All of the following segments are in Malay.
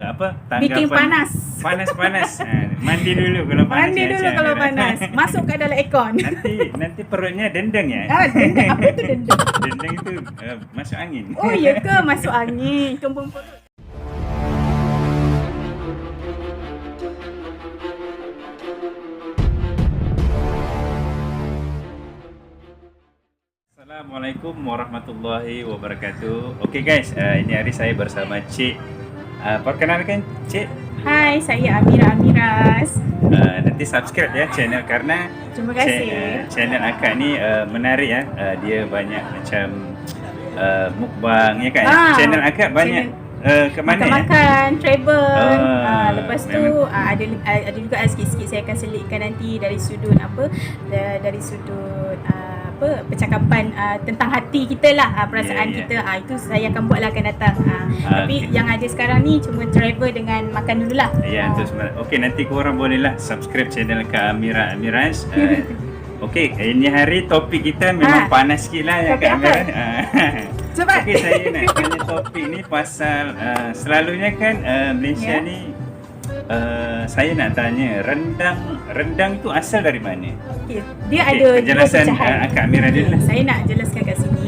apa Bikin tanggapan panas. panas-panas. Mandi dulu kalau panas. Mandi dulu kalau panas. Masuk kat dalam aircon. Nanti perutnya dendeng ya. Dendeng. Apa tu dendeng? Dendeng itu masuk angin. Oh ya ke? Masuk angin. Kembung perut. Assalamualaikum warahmatullahi wabarakatuh. Okey guys, ini hari saya bersama Cik. Perkenalkan Cik. Hai, saya Amira Amiras. Nanti subscribe ya channel karena Terima kasih. channel akak ni menarik ya. Dia banyak macam mukbang ya kan. Channel akak banyak ke mana makan, travel. Lepas tu memang. ada juga sikit-sikit saya akan selitkan nanti dari sudut dari sudut percakapan tentang hati kita lah, perasaan kita. Itu saya akan buat lah akan datang. Tapi yang ada sekarang ni cuma travel dengan makan dululah. Ya, itu sebenarnya. Okey, nanti korang bolehlah subscribe channel Kak Amira Amiras. Okey, ini hari topik kita memang panas sikit lah ya Kak Amira. Cepat. Okey, saya nak tanya topik ni pasal selalunya kan Malaysia ni saya nak tanya rendang itu asal dari mana? Okay. Dia ada dua penjelasan pecahan. Kak Amira dulu lah. Saya nak jelaskan kat sini.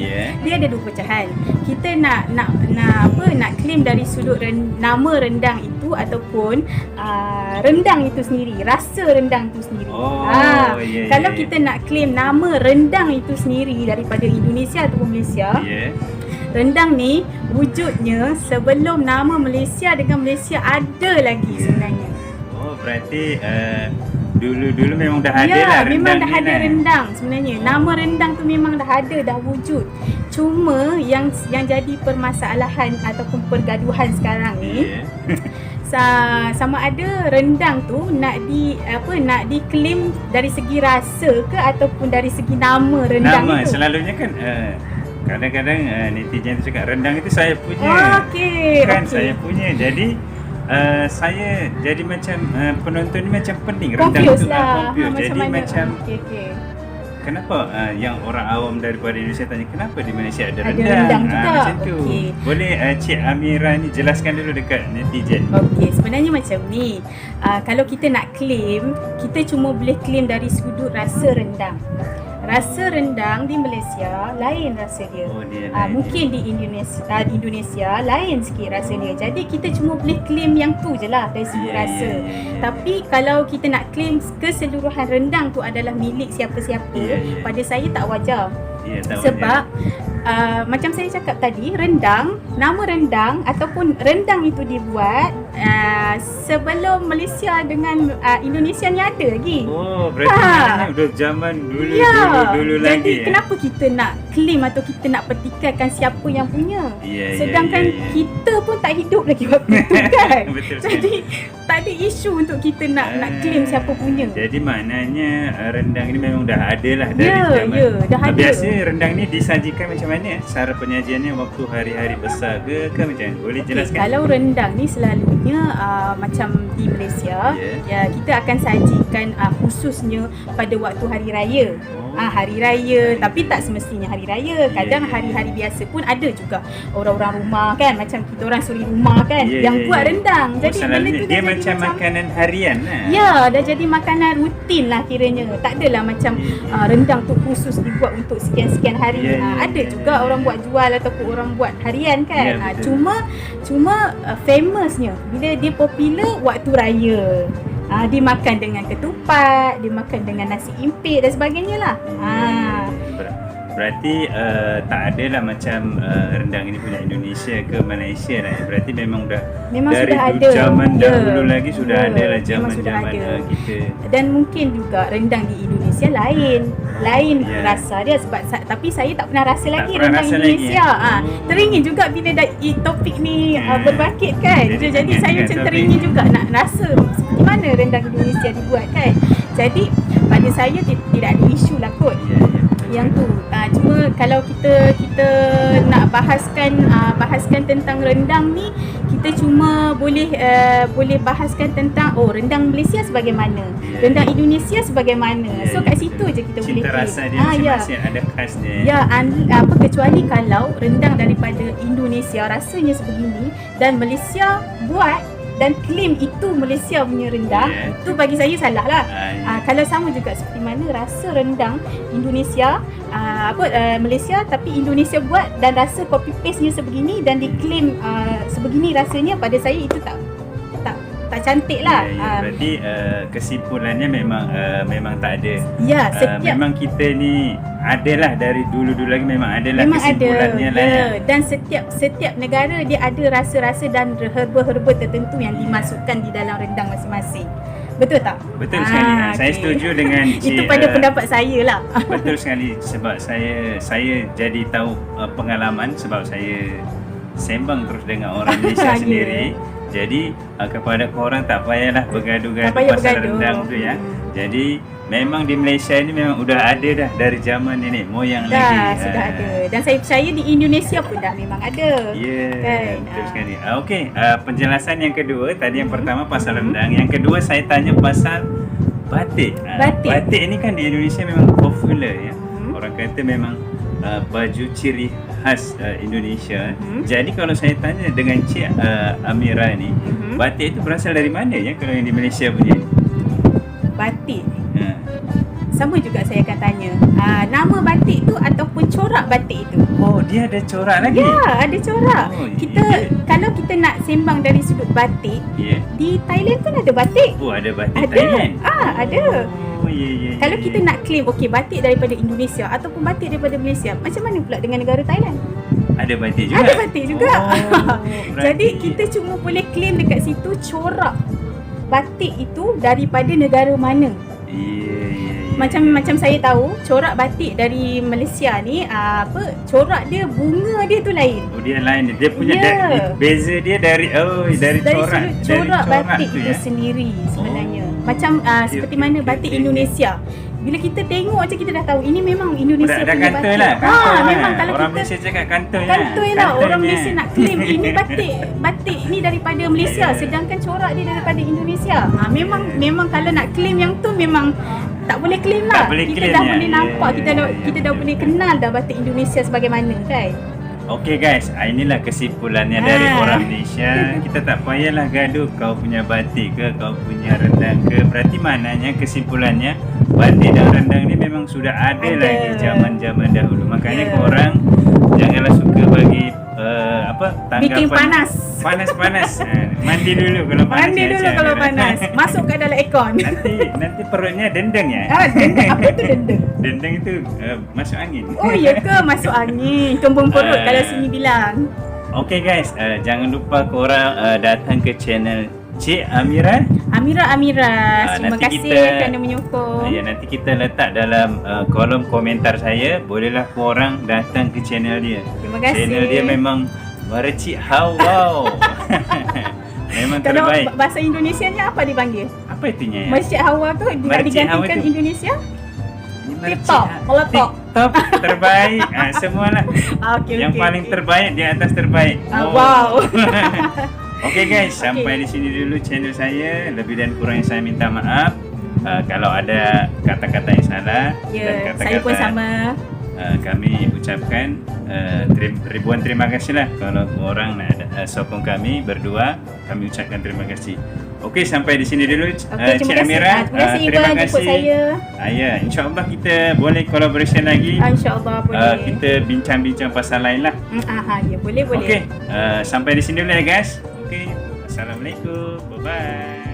Dia ada dua pecahan. Kita nak claim dari sudut nama rendang itu ataupun rendang itu sendiri, rasa rendang itu sendiri. Kalau kita nak claim nama rendang itu sendiri daripada Indonesia ataupun Malaysia, rendang ni wujudnya sebelum nama Malaysia dengan Malaysia ada lagi sebenarnya. Oh, berarti dulu memang dah ada lah rendang. Memang dah ada rendang sebenarnya. Nama rendang tu memang dah ada, dah wujud. Cuma yang jadi permasalahan ataupun pergaduhan sekarang ni sama ada rendang tu nak diklaim dari segi rasa ke ataupun dari segi nama rendang nama, tu. Selalunya kan kadang-kadang netizen tu cakap rendang itu saya punya. Saya punya. Jadi saya jadi macam penonton ni macam pening rendang tu confused. Jadi macam kenapa yang orang awam daripada Indonesia tanya kenapa di Malaysia ada rendang juga. Macam tu. Boleh Cik Amira ni jelaskan dulu dekat netizen. Okey, sebenarnya macam ni. Kalau kita nak claim, kita cuma boleh claim dari sudut rasa rendang. Rasa rendang di Malaysia lain rasa dia. Mungkin di Indonesia lain sikit rasa dia. Jadi kita cuma boleh claim yang tu je lah dari segi rasa. Tapi kalau kita nak claim keseluruhan rendang tu adalah milik siapa-siapa, pada saya tak wajar. Sebab macam saya cakap tadi, nama rendang ataupun rendang itu dibuat sebelum Malaysia dengan Indonesia ni ada lagi. Oh, berarti udah zaman dulu lagi. Jadi kenapa kita nak claim atau kita nak petikankan siapa yang punya? Sedangkan kita pun tak hidup lagi waktu tu kan. Jadi tak ada isu untuk kita nak claim siapa punya. Jadi maknanya rendang ni memang dah ada lah dari zaman. Dah ada. Biasa rendang ni disajikan macam mana? Cara penyajiannya waktu hari-hari besar ke macam mana? Boleh jelaskan? Kalau rendang ni selalunya macam di Malaysia, kita akan sajikan khususnya pada waktu hari raya. Hari raya, tapi tak semestinya hari raya. Kadang hari-hari biasa pun ada juga orang-orang rumah kan, macam kita orang suri rumah kan, yang buat rendang. Jadi benda tu dia macam makanan harian lah. Dah jadi makanan rutin lah kiranya. Tak adalah macam rendang tu khusus dibuat untuk sekian-sekian hari. Ada juga orang buat jual ataupun orang buat harian kan. Cuma famousnya bila dia popular waktu raya. Dimakan dengan ketupat, dimakan dengan nasi impit dan sebagainya lah. Berarti tak ada lah macam rendang ini punya Indonesia ke Malaysia lah. Berarti memang dari zaman dahulu lagi sudah ada lah zaman-zaman kita. Dan mungkin juga rendang di Indonesia lain rasa dia sebab tapi saya tak pernah rasa lagi rendang Indonesia. Teringin juga bila topik ni berbangkit kan. Jadi saya macam teringin juga nak rasa seperti mana rendang Indonesia dibuat kan. Jadi pada saya tidak ada isu lah kot. Yang tu cuma kalau kita nak bahaskan tentang rendang ni, kita cuma boleh bahaskan tentang rendang Malaysia sebagaimana, rendang Indonesia sebagaimana. So kat situ je kita boleh rasa dia masing-masing ada khasnya. Kecuali kalau rendang daripada Indonesia rasanya sebegini dan Malaysia buat dan claim itu Malaysia punya rendang, itu bagi saya salah lah. Kalau sama juga seperti mana rasa rendang Indonesia, Malaysia tapi Indonesia buat dan rasa copy paste-nya sebegini dan diklaim sebegini rasanya, pada saya itu tak cantik lah. Berarti kesimpulannya memang tak ada. Ya, memang kita ni adalah dari dulu-dulu lagi memang adalah kesimpulannya ada, lah. Dan setiap negara dia ada rasa-rasa dan herba-herba tertentu yang dimasukkan di dalam rendang masing-masing. Betul tak? Betul sekali. Saya setuju dengan itu pada pendapat saya lah. Betul sekali, sebab saya jadi tahu pengalaman sebab saya sembang terus dengan orang Malaysia sendiri. Jadi kepada korang tak payahlah bergaduh-gaduh pasal rendang tu ya. Jadi memang di Malaysia ni memang sudah ada dah dari zaman nenek moyang lagi. Sudah ada. Dan saya percaya di Indonesia pun dah memang ada. Kan? Betul sekali. Okey, penjelasan yang kedua tadi yang pertama pasal rendang, yang kedua saya tanya pasal batik. Batik ni kan di Indonesia memang popular ya. Orang kata memang baju ciri khas Indonesia. Jadi kalau saya tanya dengan Cik Amira ni, batik itu berasal dari mana ya kalau yang di Malaysia punya? Batik. Sama juga saya akan tanya. Nama batik tu ataupun corak batik itu. Oh, dia ada corak lagi? Ya, ada corak. Kalau kita nak sembang dari sudut batik, di Thailand pun ada batik. Oh, ada batik Thailand? Ada. Kalau kita nak claim batik daripada Indonesia ataupun batik daripada Malaysia, macam mana pula dengan negara Thailand? Ada batik juga? Ada batik juga. Jadi kita cuma boleh claim dekat situ corak batik itu daripada negara mana. Macam saya tahu corak batik dari Malaysia ni corak dia, bunga dia tu lain. Oh, dia lain. Dia punya beza dia dari corak batik tu itu sendiri sebenarnya. Macam seperti mana batik Indonesia. Bila kita tengok macam kita dah tahu ini memang Indonesia punya batik. Kantoi lah. Memang kalau orang Malaysia cakap kantoi lah. Orang Malaysia nak claim ini batik ni daripada Malaysia, sedangkan corak dia daripada Indonesia. Memang kalau nak claim yang tu memang tak boleh claim lah. Kita dah boleh nampak, kita dah boleh kenal dah batik Indonesia sebagaimana kan. Okey guys, inilah kesimpulannya dari orang Malaysia. Kita tak payahlah gaduh kau punya batik ke, kau punya rendang ke. Berarti maknanya kesimpulannya batik dan rendang ni memang sudah ada lagi zaman-zaman dahulu. Makanya korang janganlah suka bagi tanggapan bikin panas. Mandi dulu kalau panas. Mandi dulu kalau panas. Masuk ke dalam aircon. Nanti perutnya dendeng ya. Dendeng. Apa tu dendeng? Dendeng itu masuk angin. Oh ya ke, masuk angin. Tumbung perut kalau sini bilang. Okey guys, jangan lupa korang datang ke channel Cik Amira. Terima kasih kerana menyokong. Nanti kita letak dalam kolom komentar saya. Bolehlah korang datang ke channel dia. Terima kasih. Channel dia memang Marcik Hawau. Memang kalau terbaik. Kalau bahasa Indonesianya apa dipanggil? Apa itunya ya? Marcik Hawau tu digantikan Indonesia? TikTok, meletak. TikTok terbaik. Semualah. Yang paling terbaik di atas terbaik. Wow. Okey guys, sampai di sini dulu channel saya. Lebih dan kurangnya saya minta maaf kalau ada kata-kata yang salah dan kata-kata saya pun sama. Kami ucapkan ribuan terima kasih lah kalau orang nak sokong kami berdua. Kami ucapkan terima kasih. Okey, sampai di sini dulu Cik Amira. Terima kasih. InsyaAllah kita boleh collaboration lagi. InsyaAllah boleh. Kita bincang-bincang pasal lain lah. Ya, boleh. Okey, sampai di sini dulu ya guys. Okey, Assalamualaikum. Bye-bye.